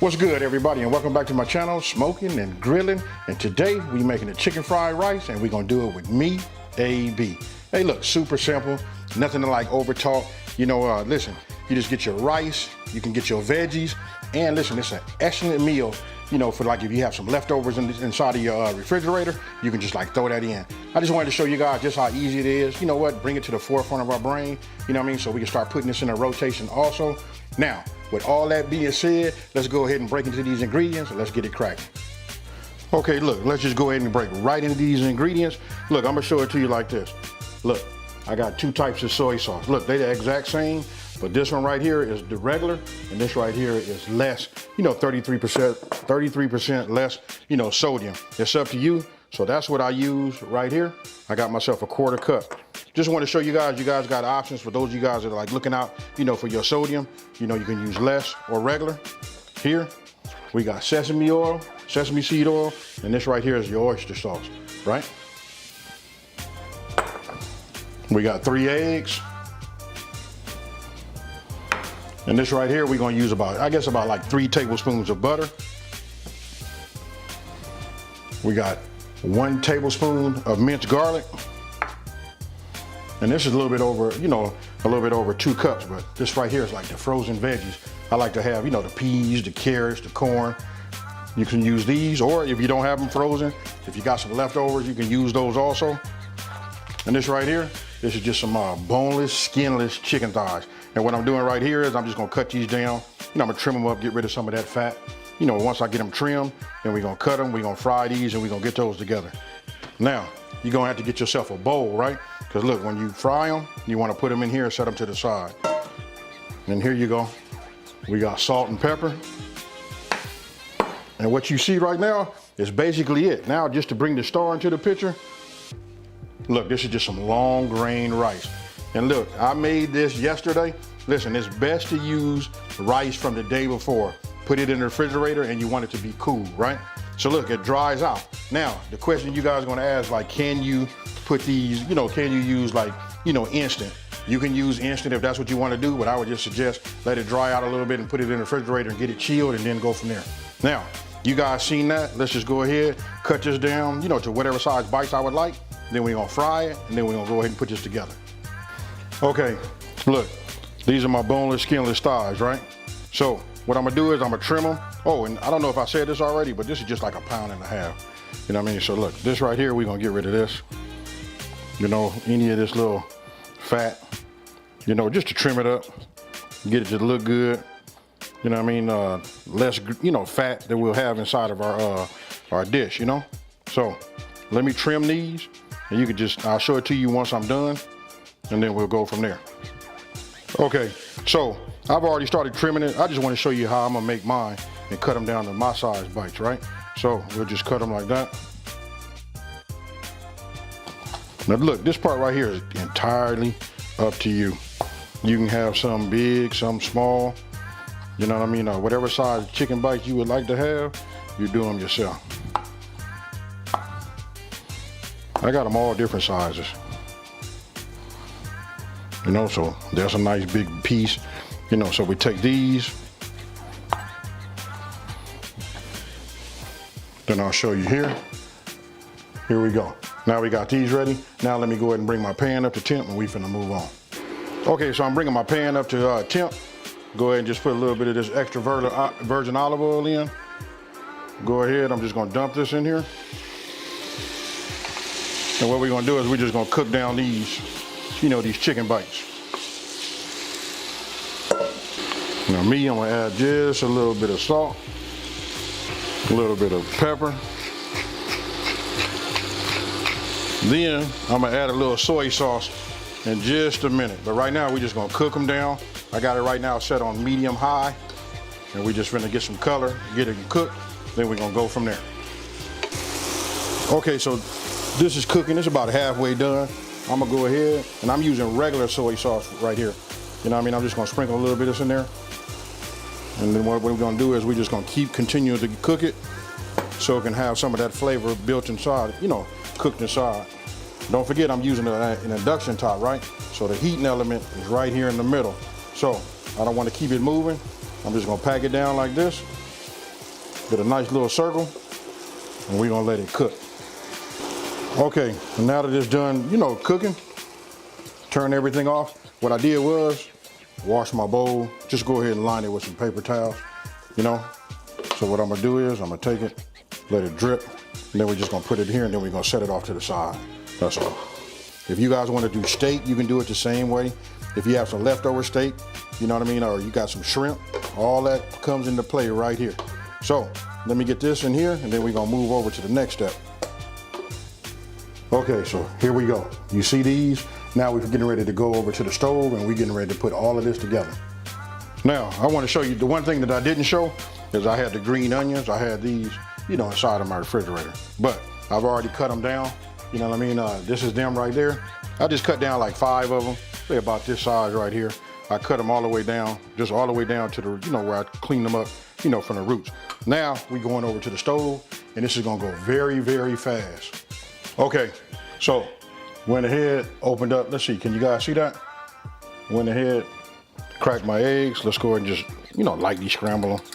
What's good, everybody, and welcome back to my channel, Smoking and Grilling. And today we making a chicken fried rice, and we're gonna do it with me, AB. Hey, look, super simple, nothing to like over talk. You know, listen, you just get your rice, you can get your veggies, and listen, it's an excellent meal. You know, for like if you have some leftovers inside of your refrigerator, you can just like throw that in. I just wanted to show you guys just how easy it is. You know what? Bring it to the forefront of our brain. You know what I mean? So we can start putting this in a rotation also. Now, with all that being said, let's go ahead and break into these ingredients and let's get it cracking. Okay, look, let's just go ahead and break right into these ingredients. Look, I'm gonna show it to you like this. Look, I got two types of soy sauce. Look, they're the exact same, but this one right here is the regular, and this right here is less, you know, 33% less, you know, sodium. It's up to you. So that's what I use right here. I got myself a quarter cup. Just want to show you guys got options for those of you guys that are like looking out, you know, for your sodium. You know, you can use less or regular. Here, we got sesame oil, sesame seed oil, and this right here is your oyster sauce, right? We got 3 eggs. And this right here, we're gonna use about, I guess about like 3 tablespoons of butter. We got 1 tablespoon of minced garlic. And this is a little bit over, you know, a little bit over 2 cups, but this right here is like the frozen veggies. I like to have, you know, the peas, the carrots, the corn. You can use these, or if you don't have them frozen, if you got some leftovers, you can use those also. And this right here, this is just some boneless, skinless chicken thighs. And what I'm doing right here is I'm just gonna cut these down. You know, I'm gonna trim them up, get rid of some of that fat. You know, once I get them trimmed, then we're gonna cut them, we're gonna fry these, and we're gonna get those together. Now, you're gonna have to get yourself a bowl, right? Because look, when you fry them, you wanna put them in here and set them to the side. And here you go. We got salt and pepper. And what you see right now is basically it. Now, just to bring the star into the picture, look, this is just some long grain rice. And look, I made this yesterday. Listen, it's best to use rice from the day before. Put it in the refrigerator and you want it to be cool, right? So look, it dries out. Now, the question you guys are gonna ask, like, can you put these, you know, can you use like, you know, instant? You can use instant if that's what you wanna do, but I would just suggest let it dry out a little bit and put it in the refrigerator and get it chilled and then go from there. Now, you guys seen that? Let's just go ahead, cut this down, you know, to whatever size bites I would like. Then we're gonna fry it, and then we're gonna go ahead and put this together. Okay, look, these are my boneless, skinless thighs, right? So what I'm gonna do is I'm gonna trim them. Oh, and I don't know if I said this already, but this is just like 1.5 pounds. You know what I mean? So look, this right here, we're gonna get rid of this. You know, any of this little fat, you know, just to trim it up, get it to look good. You know what I mean? Less, you know, fat that we'll have inside of our dish, you know? So let me trim these, and you can just, I'll show it to you once I'm done, and then we'll go from there. Okay, so I've already started trimming it. I just want to show you how I'm gonna make mine and cut them down to my size bites, right? So we'll just cut them like that. Now look, this part right here is entirely up to you. You can have some big, some small, you know what I mean? Whatever size chicken bites you would like to have, you do them yourself. I got them all different sizes. You know, so that's a nice big piece. You know, so we take these. Then I'll show you here. Here we go. Now we got these ready. Now let me go ahead and bring my pan up to temp and we finna move on. Okay, so I'm bringing my pan up to temp. Go ahead and just put a little bit of this extra virgin olive oil in. Go ahead, I'm just gonna dump this in here. And what we're gonna do is we're just gonna cook down these, you know, these chicken bites. Now me, I'm gonna add just a little bit of salt, a little bit of pepper. Then I'm gonna add a little soy sauce in just a minute. But right now, we're just gonna cook them down. I got it right now set on medium high, and we're just gonna get some color, get it cooked, then we're gonna go from there. Okay, so this is cooking, it's about halfway done. I'm gonna go ahead, and I'm using regular soy sauce right here. You know what I mean? I'm just gonna sprinkle a little bit of this in there. And then what we're gonna do is we're just gonna continue to cook it so it can have some of that flavor built inside, you know, cooked inside. Don't forget I'm using an induction top, right? So the heating element is right here in the middle. So I don't want to keep it moving. I'm just gonna pack it down like this. Get a nice little circle, and we're gonna let it cook. Okay, and now that it's done, you know, cooking, turn everything off. What I did was wash my bowl. Just go ahead and line it with some paper towels, you know. So what I'm gonna do is I'm gonna take it, let it drip, and then we're just gonna put it here, and then we're gonna set it off to the side. That's all. If you guys wanna do steak, you can do it the same way. If you have some leftover steak, you know what I mean, or you got some shrimp, all that comes into play right here. So let me get this in here, and then we're gonna move over to the next step. Okay, so here we go. You see these? Now we're getting ready to go over to the stove, and we're getting ready to put all of this together. Now, I want to show you the one thing that I didn't show is I had the green onions. I had these, you know, inside of my refrigerator, but I've already cut them down. You know what I mean? This is them right there. I just cut down like 5 of them. They're about this size right here. I cut them all the way down, just all the way down to the, you know, where I clean them up, you know, from the roots. Now we're going over to the stove, and this is gonna go very, very fast. Okay, so went ahead, opened up. Let's see, can you guys see that? Went ahead, cracked my eggs. Let's go ahead and just, you know, lightly scramble them.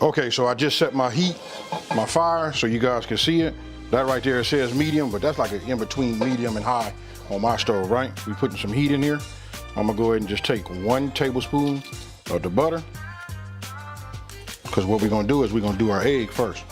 Okay, so I just set my heat, my fire, so you guys can see it. That right there, it says medium, but that's like an in between medium and high on my stove, right? We're putting some heat in here. I'm gonna go ahead and just take 1 tablespoon of the butter, because what we're gonna do is we're gonna do our egg first.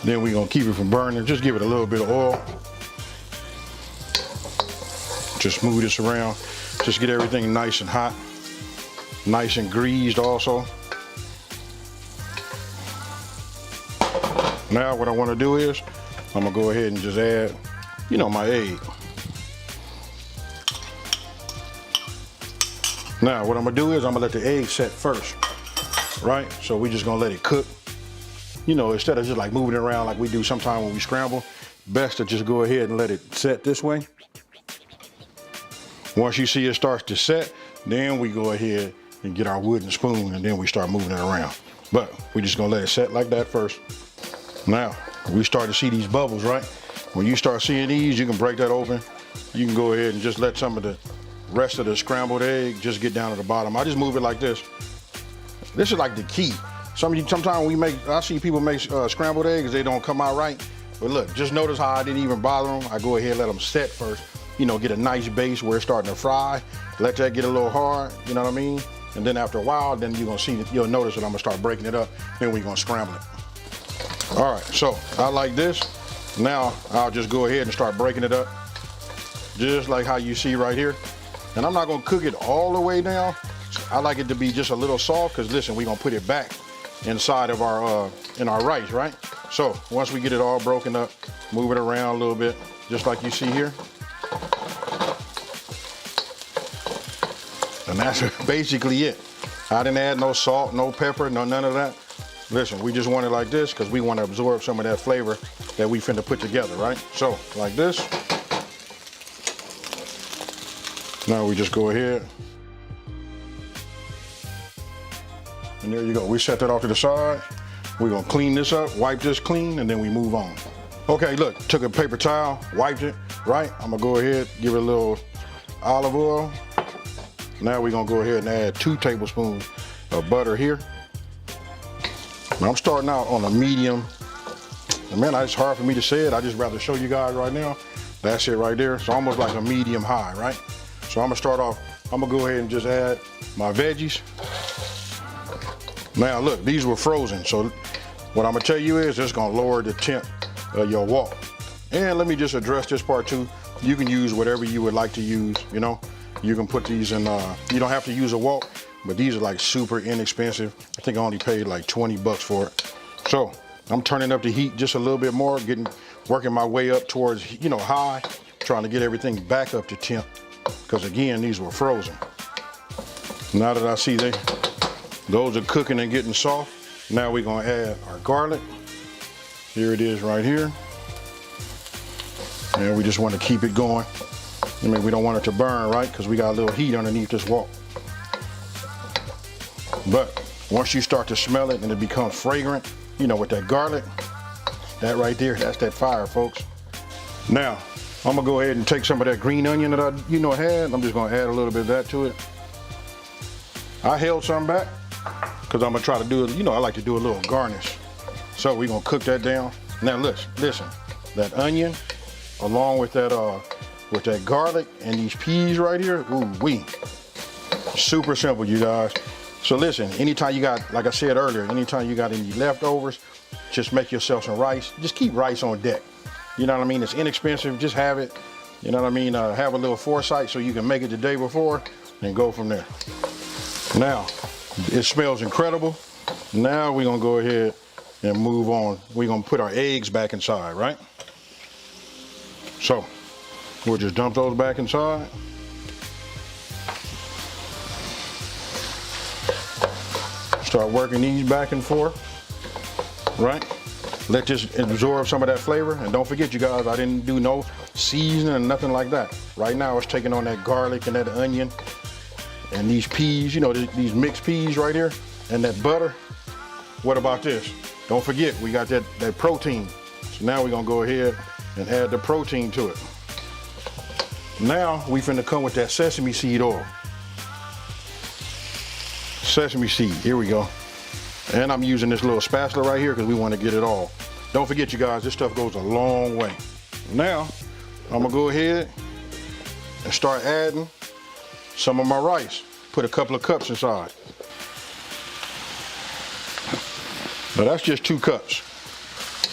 Then we're gonna keep it from burning. Just give it a little bit of oil. Just move this around. Just get everything nice and hot, nice and greased also. Now what I wanna do is, I'm gonna go ahead and just add, you know, my egg. Now what I'm gonna do is I'm gonna let the egg set first, right? So we're just gonna let it cook. You know, instead of just like moving it around like we do sometimes when we scramble, best to just go ahead and let it set this way. Once you see it starts to set, then we go ahead and get our wooden spoon, and then we start moving it around. But we're just gonna let it set like that first. Now, we start to see these bubbles, right? When you start seeing these, you can break that open. You can go ahead and just let some of the rest of the scrambled egg just get down to the bottom. I just move it like this. This is like the key. Sometimes I see people make scrambled eggs, they don't come out right. But look, just notice how I didn't even bother them. I go ahead and let them set first. You know, get a nice base where it's starting to fry. Let that get a little hard, you know what I mean? And then after a while, then you're gonna see, you'll notice that I'm gonna start breaking it up. Then we're gonna scramble it. All right, so I like this. Now I'll just go ahead and start breaking it up, just like how you see right here. And I'm not gonna cook it all the way down. I like it to be just a little soft, because listen, we're gonna put it back inside of our in our rice, right? So once we get it all broken up, move it around a little bit, just like you see here. And that's basically it. I didn't add no salt, no pepper, none of that. Listen, we just want it like this because we want to absorb some of that flavor that we finna put together, right? So like this. Now we just go ahead. And there you go. We set that off to the side. We're gonna clean this up, wipe this clean, and then we move on. Okay, look, took a paper towel, wiped it, right? I'm gonna go ahead, give it a little olive oil. Now we're gonna go ahead and add 2 tablespoons of butter here. Now I'm starting out on a medium. And man, it's hard for me to say it. I just rather show you guys right now. That's it right there. So almost like a medium high, right? So I'm gonna start off, I'm gonna go ahead and just add my veggies. Now look, these were frozen. So what I'm gonna tell you is it's gonna lower the temp of your wok. And let me just address this part too. You can use whatever you would like to use, you know? You can put these in, you don't have to use a wok, but these are like super inexpensive. I think I only paid like 20 bucks for it. So I'm turning up the heat just a little bit more, working my way up towards, you know, high, trying to get everything back up to temp. Because again, these were frozen. Now that I see those are cooking and getting soft, now we're gonna add our garlic. Here it is right here. And we just want to keep it going. I mean, we don't want it to burn, right? Because we got a little heat underneath this wok. But once you start to smell it and it becomes fragrant, you know, with that garlic, that right there, that's that fire, folks. Now, I'm gonna go ahead and take some of that green onion that I, had. I'm just gonna add a little bit of that to it. I held some back because I'm gonna try to do it, you know, I like to do a little garnish. So we're gonna cook that down. Now listen, that onion, along with that garlic and these peas right here, ooh wee. Super simple, you guys. So listen, anytime you got, like I said earlier, anytime you got any leftovers, just make yourself some rice. Just keep rice on deck. You know what I mean? It's inexpensive, just have it. You know what I mean? Have a little foresight so you can make it the day before and go from there. Now, it smells incredible. Now we're gonna go ahead and move on. We're gonna put our eggs back inside, right? So, we'll just dump those back inside. Start working these back and forth, right? Let this absorb some of that flavor. And don't forget, you guys, I didn't do no seasoning or nothing like that. Right now, it's taking on that garlic and that onion and these peas, you know, these mixed peas right here, and that butter. What about this? Don't forget, we got that protein. So now we're gonna go ahead and add the protein to it. Now, we finna come with that sesame seed oil. Sesame seed, here we go. And I'm using this little spatula right here because we want to get it all. Don't forget, you guys, this stuff goes a long way. Now, I'm gonna go ahead and start adding some of my rice. Put a couple of cups inside. Now that's just 2 cups.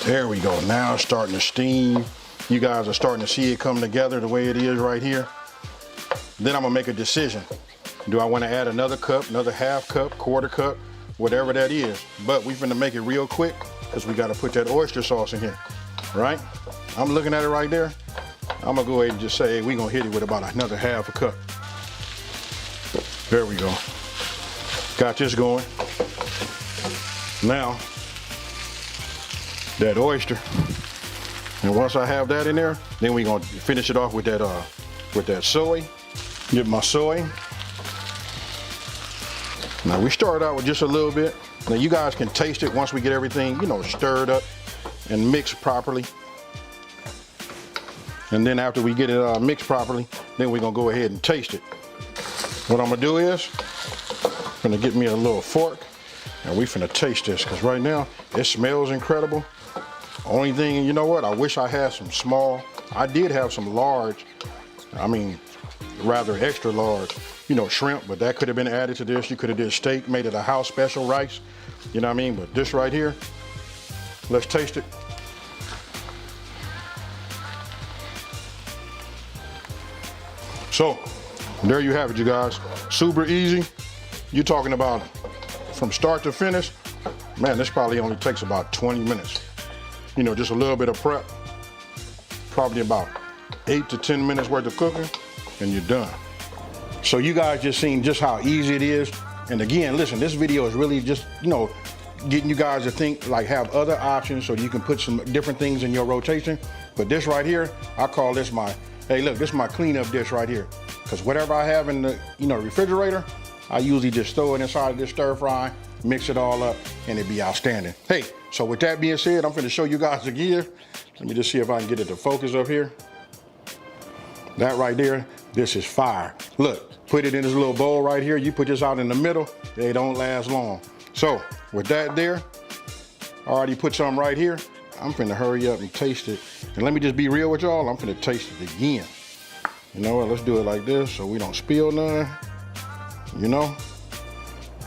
There we go, now it's starting to steam. You guys are starting to see it come together the way it is right here. Then I'm gonna make a decision. Do I want to add another cup, another half cup, quarter cup, whatever that is? But we're gonna make it real quick because we gotta put that oyster sauce in here, right? I'm looking at it right there. I'm gonna go ahead and just say, hey, we're gonna hit it with about another half a cup. There we go. Got this going. Now, that oyster. And once I have that in there, then we're gonna finish it off with that soy. Get my soy. Now we started out with just a little bit. Now you guys can taste it once we get everything, you know, stirred up and mixed properly. And then after we get it mixed properly, then we're gonna go ahead and taste it. What I'm gonna do is, I'm gonna get me a little fork and we finna taste this, because right now it smells incredible. Only thing, you know what, I wish I had some small. I did have some large, I mean, rather extra large, you know, shrimp, but that could have been added to this. You could have did steak, made it a house special rice, you know what I mean? But this right here, let's taste it. So, there you have it, you guys. Super easy. You're talking about from start to finish, man, this probably only takes about 20 minutes. You know, just a little bit of prep, probably about 8 to 10 minutes worth of cooking, and you're done. So you guys just seen just how easy it is. And again, listen, this video is really just, you know, getting you guys to think, like, have other options so you can put some different things in your rotation. But this right here, I call this my, hey, look, this is my cleanup dish right here. Because whatever I have in the, you know, refrigerator, I usually just throw it inside of this stir fry, mix it all up, and it'd be outstanding. Hey, so with that being said, I'm gonna show you guys the gear. Let me just see if I can get it to focus up here. That right there, this is fire. Look, put it in this little bowl right here. You put this out in the middle, they don't last long. So with that there, I already put some right here. I'm finna hurry up and taste it. And let me just be real with y'all, I'm finna taste it again. You know what, let's do it like this so we don't spill none. You know,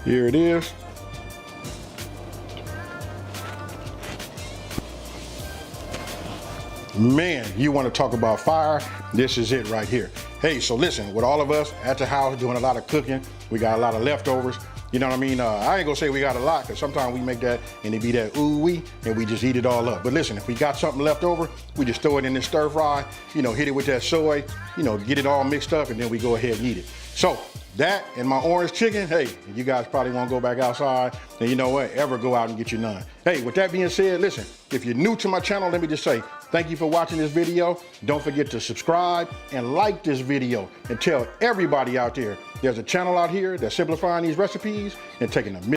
here it is. Man, you want to talk about fire, this is it right here. Hey, so listen, with all of us at the house doing a lot of cooking, we got a lot of leftovers. You know what I mean? I ain't gonna say we got a lot, because sometimes we make that and it be that ooh-wee and we just eat it all up. But listen, if we got something left over, we just throw it in this stir fry, you know, hit it with that soy, you know, get it all mixed up, and then we go ahead and eat it. So that and my orange chicken, hey, you guys probably won't go back outside, and you know what, ever go out and get you none. Hey, with that being said, listen, if you're new to my channel, let me just say, thank you for watching this video. Don't forget to subscribe and like this video, and tell everybody out there, there's a channel out here that's simplifying these recipes and taking them